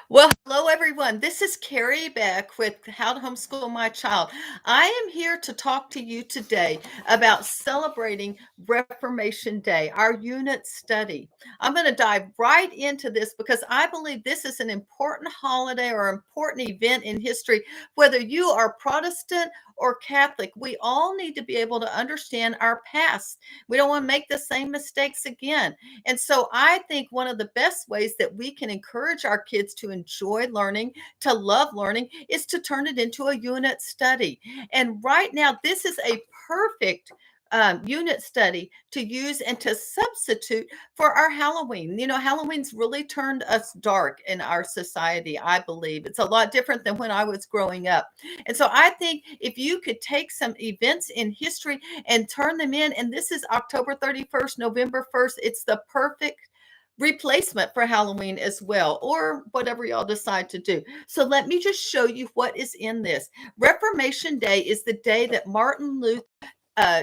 Well, hello everyone. This is Carrie Beck with How to Homeschool My Child. I am here to talk to you today about celebrating Reformation Day, our unit study. I'm going to dive right into this because I believe this is an important holiday or important event in history. Whether you are Protestant or Catholic, we all need to be able to understand our past. We don't want to make the same mistakes again. And so I think one of the best ways that we can encourage our kids to enjoy learning, to love learning, is to turn it into a unit study. And right now, this is a perfect unit study to use and to substitute for our Halloween. You know, Halloween's really turned us dark in our society, I believe. It's a lot different than when I was growing up. And so I think if you could take some events in history and turn them in, and this is October 31st, November 1st, it's the perfect replacement for Halloween as well, or whatever y'all decide to do. So let me just show you what is in this. Reformation Day is the day that Martin Luther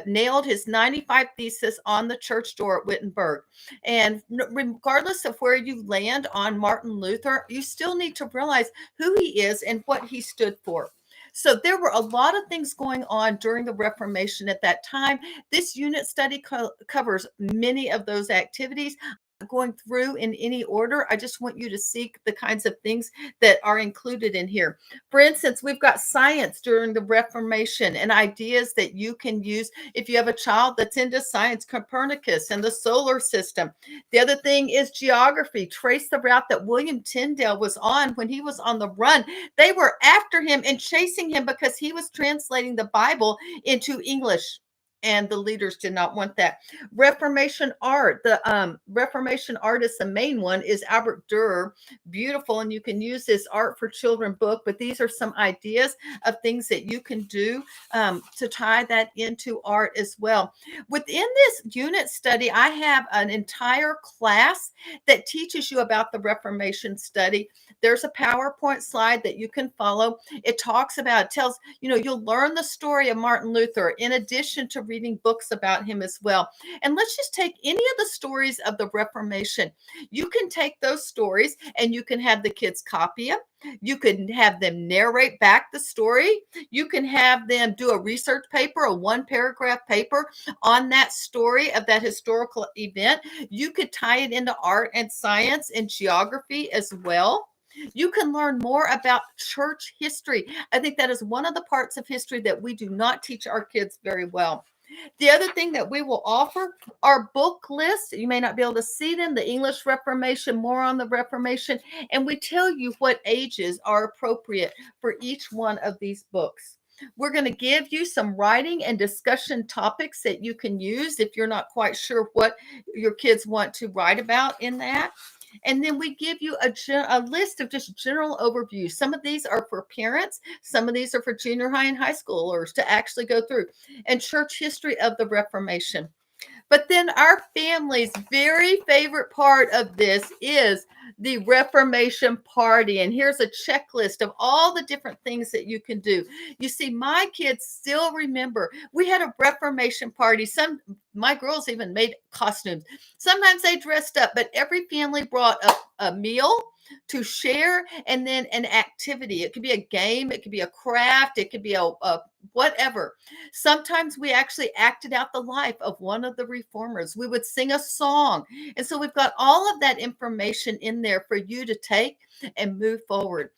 nailed his 95 thesis on the church door at Wittenberg. And regardless of where you land on Martin Luther, you still need to realize who he is and what he stood for. So there were a lot of things going on during the Reformation at that time. This unit study covers many of those activities. Going through in any order. I just want you to see the kinds of things that are included in here. For instance, we've got science during the Reformation and ideas that you can use if you have a child that's into science, Copernicus and the solar system. The other thing is geography. Trace the route that William Tyndale was on when he was on the run. They were after him and chasing him because he was translating the Bible into English. And the leaders did not want that. Reformation art. The Reformation artist, the main one is Albert Dürer. Beautiful, and you can use this art for children book. But these are some ideas of things that you can do to tie that into art as well. Within this unit study, I have an entire class that teaches you about the Reformation study. There's a PowerPoint slide that you can follow. It talks about, tells, you'll learn the story of Martin Luther in addition to reading books about him as well. And let's just take any of the stories of the Reformation. You can take those stories and you can have the kids copy them. You can have them narrate back the story. You can have them do a research paper, a one paragraph paper on that story of that historical event. You could tie it into art and science and geography as well. You can learn more about church history. I think that is one of the parts of history that we do not teach our kids very well. The other thing that we will offer are book lists. You may not be able to see them. The English Reformation, more on the Reformation. And we tell you what ages are appropriate for each one of these books. We're going to give you some writing and discussion topics that you can use if you're not quite sure what your kids want to write about in that. And then we give you a list of just general overviews. Some of these are for parents. Some of these are for junior high and high schoolers to actually go through. And church history of the Reformation. But then our family's very favorite part of this is the Reformation Party. And here's a checklist of all the different things that you can do. You see, my kids still remember we had a Reformation party. My girls even made costumes. Sometimes they dressed up, but every family brought a meal to share and then an activity. It could be a game, it could be a craft, it could be a whatever. Sometimes we actually acted out the life of one of the reformers. We would sing a song. And so we've got all of that information in there for you to take and move forward.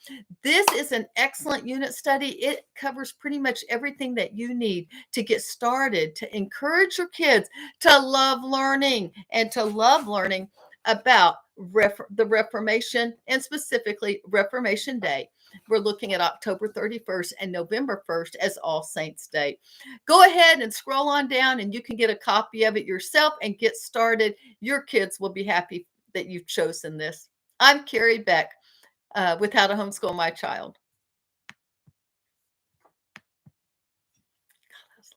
This is an excellent unit study. It covers pretty much everything that you need to get started, to encourage your kids to love learning and to love learning about the Reformation and specifically Reformation Day. We're looking at October 31st and November 1st as All Saints Day. Go ahead and scroll on down and you can get a copy of it yourself and get started. Your kids will be happy that you've chosen this. I'm Carrie Beck with How to Homeschool My Child.